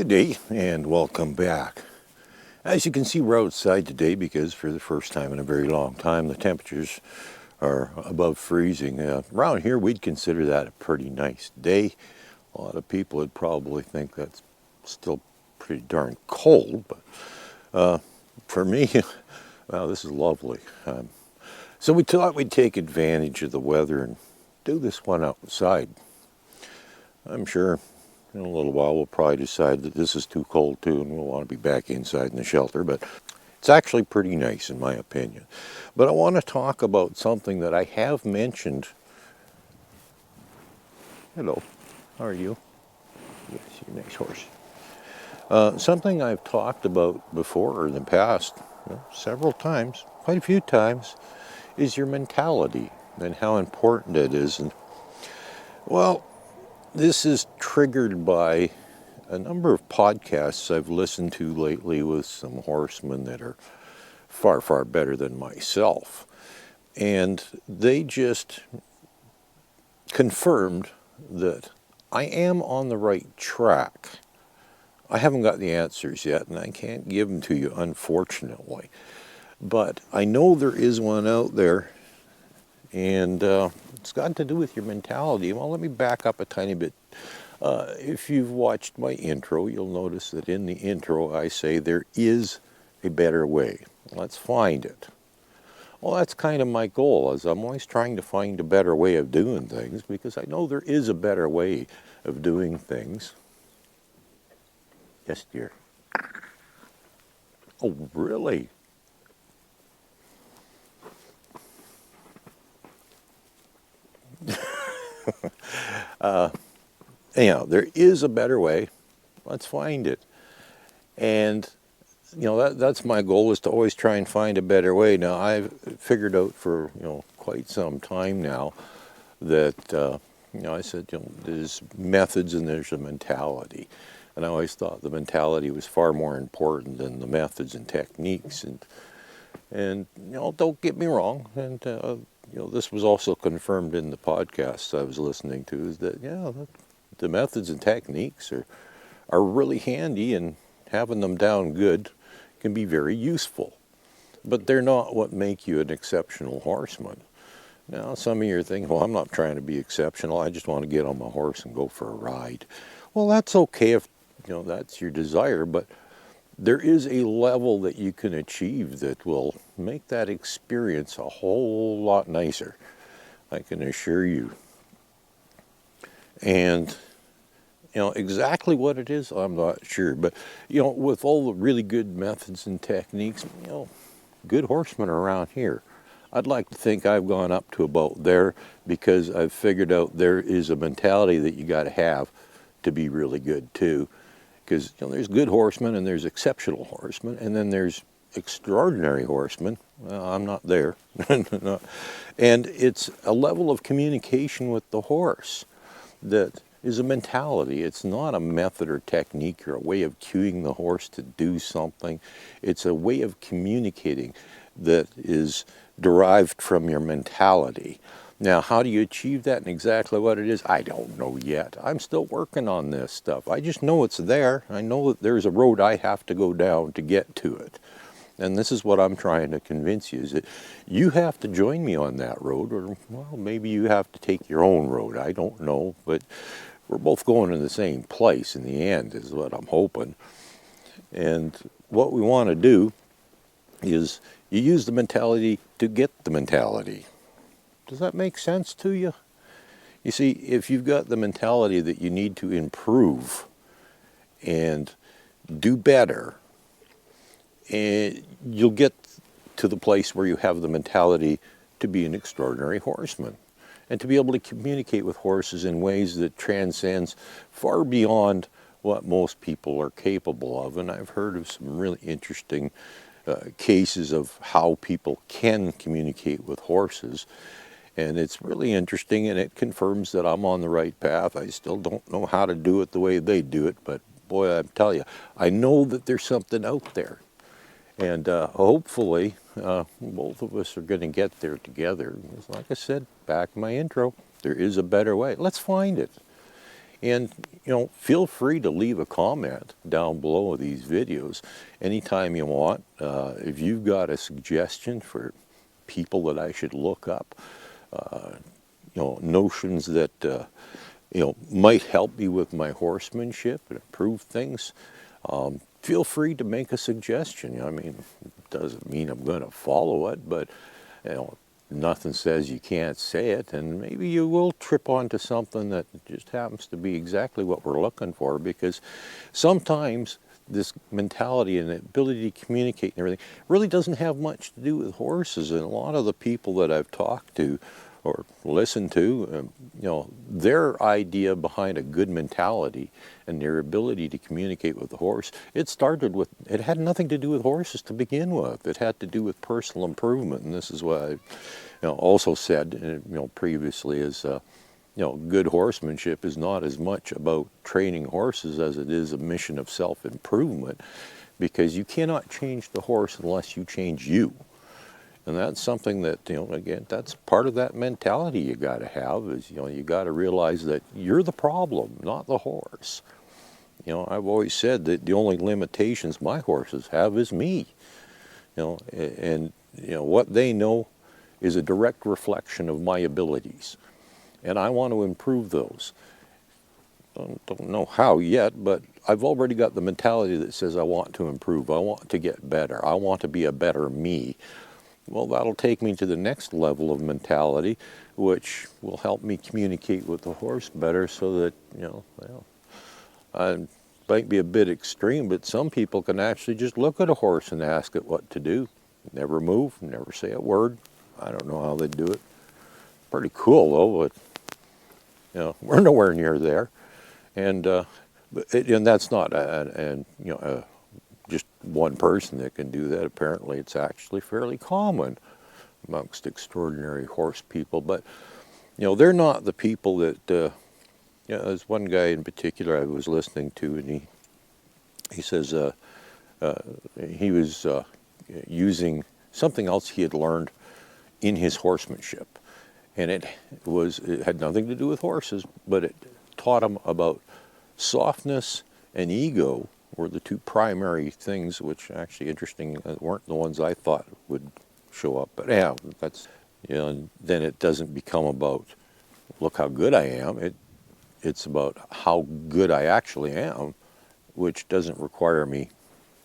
day and welcome back. As you can see, we're outside today because for the first time in a very long time the temperatures are above freezing. Around here we'd consider that a pretty nice day. A lot of people would probably think that's still pretty darn cold, but for me, well, this is lovely. So we thought we'd take advantage of the weather and do this one outside. I'm sure in a little while we'll probably decide that this is too cold too and we'll want to be back inside in the shelter, but it's actually pretty nice in my opinion. But I want to talk about something that I have mentioned. Hello, how are you? Yes, you're a nice horse. Something I've talked about before in the past, several times, quite a few times, is your mentality and how important it is. And well, this is triggered by a number of podcasts I've listened to lately with some horsemen that are far, far better than myself. And they just confirmed that I am on the right track. I haven't got the answers yet, and I can't give them to you, unfortunately. But I know there is one out there, and it's got to do with your mentality. Well, let me back up a tiny bit. If you've watched my intro, you'll notice that in the intro I say there is a better way. Let's find it. Well, that's kind of my goal, as I'm always trying to find a better way of doing things, because I know there is a better way of doing things. Yes, dear. Oh, really? Anyhow, there is a better way. Let's find it. And that's my goal, is to always try and find a better way. Now, I've figured out for quite some time now that I said there's methods and there's a mentality, and I always thought the mentality was far more important than the methods and techniques. And don't get me wrong. And this was also confirmed in the podcasts I was listening to, is that the methods and techniques are really handy, and having them down good can be very useful. But they're not what make you an exceptional horseman. Now, some of you are thinking, well, I'm not trying to be exceptional. I just want to get on my horse and go for a ride. Well, that's okay if that's your desire, but there is a level that you can achieve that will make that experience a whole lot nicer, I can assure you. And exactly what it is, I'm not sure. But with all the really good methods and techniques, good horsemen are around here. I'd like to think I've gone up to about there, because I've figured out there is a mentality that you got to have to be really good too. Because there's good horsemen and there's exceptional horsemen, and then there's extraordinary horsemen. Well, I'm not there. And it's a level of communication with the horse that is a mentality. It's not a method or technique or a way of cueing the horse to do something. It's a way of communicating that is derived from your mentality. Now, how do you achieve that and exactly what it is? I don't know yet. I'm still working on this stuff. I just know it's there. I know that there's a road I have to go down to get to it. And this is what I'm trying to convince you, is that you have to join me on that road, or, well, maybe you have to take your own road. I don't know, but we're both going to the same place in the end, is what I'm hoping. And what we want to do is you use the mentality to get the mentality. Does that make sense to you? You see, if you've got the mentality that you need to improve and do better, and you'll get to the place where you have the mentality to be an extraordinary horseman and to be able to communicate with horses in ways that transcends far beyond what most people are capable of. And I've heard of some really interesting cases of how people can communicate with horses. And it's really interesting, and it confirms that I'm on the right path. I still don't know how to do it the way they do it, but boy, I tell you, I know that there's something out there. And hopefully, both of us are going to get there together. Like I said back in my intro, there is a better way. Let's find it. And, feel free to leave a comment down below these videos anytime you want. If you've got a suggestion for people that I should look up, notions that, might help me with my horsemanship and improve things, feel free to make a suggestion. I mean, it doesn't mean I'm going to follow it, but, nothing says you can't say it, and maybe you will trip onto something that just happens to be exactly what we're looking for, because sometimes this mentality and the ability to communicate and everything really doesn't have much to do with horses. And a lot of the people that I've talked to or listened to, their idea behind a good mentality and their ability to communicate with the horse, it had nothing to do with horses to begin with. It had to do with personal improvement. And this is what I also said previously is, good horsemanship is not as much about training horses as it is a mission of self-improvement, because you cannot change the horse unless you change you. And that's something that, again, that's part of that mentality you got to have is, you got to realize that you're the problem, not the horse. I've always said that the only limitations my horses have is me. And what they know is a direct reflection of my abilities. And I want to improve those. Don't know how yet, but I've already got the mentality that says I want to improve. I want to get better. I want to be a better me. Well, that'll take me to the next level of mentality, which will help me communicate with the horse better, so that, I might be a bit extreme, but some people can actually just look at a horse and ask it what to do. Never move, never say a word. I don't know how they do it. Pretty cool, though, but, we're nowhere near there. And that's not just one person that can do that. Apparently it's actually fairly common amongst extraordinary horse people. But they're not the people that there's one guy in particular I was listening to, and he says he was using something else he had learned in his horsemanship, and it had nothing to do with horses, but it taught him about softness and ego were the two primary things, which actually interesting weren't the ones I thought would show up. But yeah, that's, and then it doesn't become about, look how good I am. It's about how good I actually am, which doesn't require me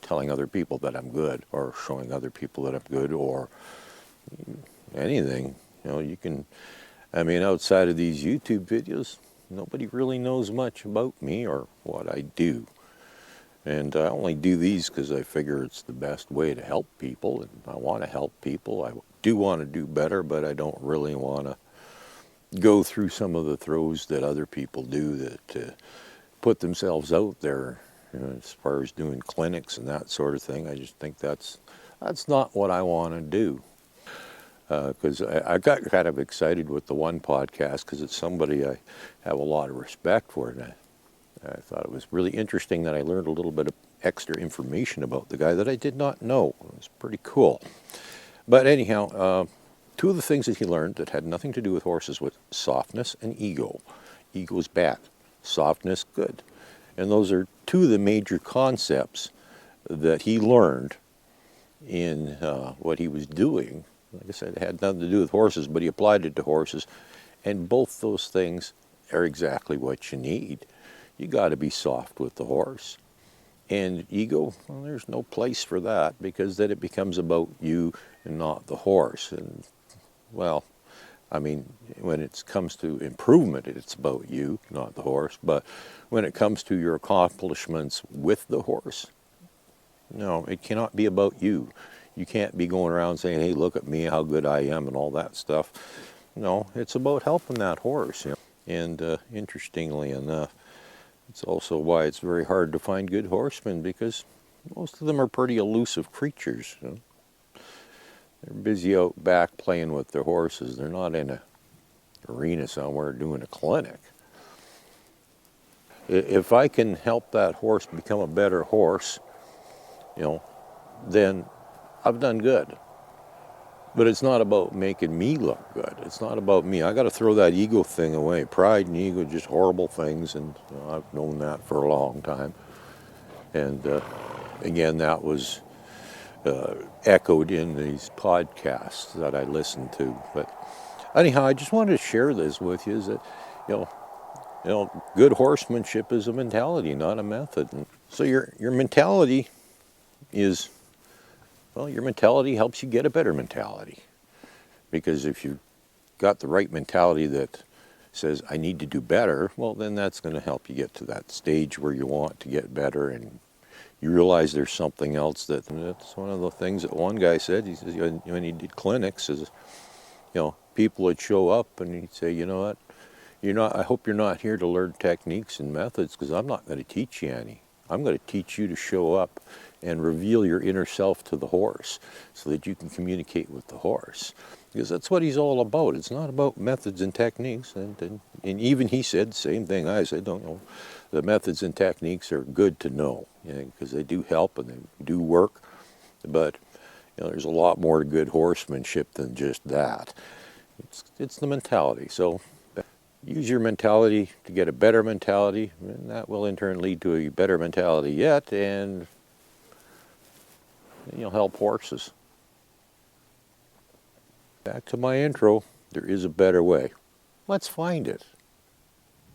telling other people that I'm good or showing other people that I'm good or anything. You can, outside of these YouTube videos, nobody really knows much about me or what I do. And I only do these because I figure it's the best way to help people, and I want to help people. I do want to do better, but I don't really want to go through some of the throws that other people do that put themselves out there, as far as doing clinics and that sort of thing. I just think that's not what I want to do. Because I got kind of excited with the one podcast because it's somebody I have a lot of respect for, and I thought it was really interesting that I learned a little bit of extra information about the guy that I did not know. It was pretty cool. But anyhow, two of the things that he learned that had nothing to do with horses was softness and ego. Ego is bad, softness good. And those are two of the major concepts that he learned in what he was doing. Like I said, it had nothing to do with horses, but he applied it to horses. And both those things are exactly what you need. You got to be soft with the horse. And ego, well, there's no place for that, because then it becomes about you and not the horse. And, well, when it comes to improvement, it's about you, not the horse. But when it comes to your accomplishments with the horse, no, it cannot be about you. You can't be going around saying, hey, look at me, how good I am, and all that stuff. No, it's about helping that horse. And interestingly enough, it's also why it's very hard to find good horsemen, because most of them are pretty elusive creatures. They're busy out back playing with their horses. They're not in an arena somewhere doing a clinic. If I can help that horse become a better horse, then I've done good. But it's not about making me look good. It's not about me. I got to throw that ego thing away. Pride and ego, just horrible things, and I've known that for a long time. And again, that was echoed in these podcasts that I listened to. But anyhow, I just wanted to share this with you. Is that you know, good horsemanship is a mentality, not a method. And so your mentality is, well, your mentality helps you get a better mentality. Because if you've got the right mentality that says, I need to do better, well, then that's going to help you get to that stage where you want to get better, and you realize there's something else. That's one of the things that one guy said. He says, when he did clinics, is, people would show up and he'd say, you know what, I hope you're not here to learn techniques and methods, because I'm not going to teach you any. I'm going to teach you to show up and reveal your inner self to the horse so that you can communicate with the horse. Because that's what he's all about. It's not about methods and techniques. And even he said the same thing I said. Don't know. The methods and techniques are good to know, because they do help and they do work. But there's a lot more to good horsemanship than just that. It's the mentality. So use your mentality to get a better mentality, and that will in turn lead to a better mentality yet, and you'll help horses. Back to my intro, there is a better way. Let's find it.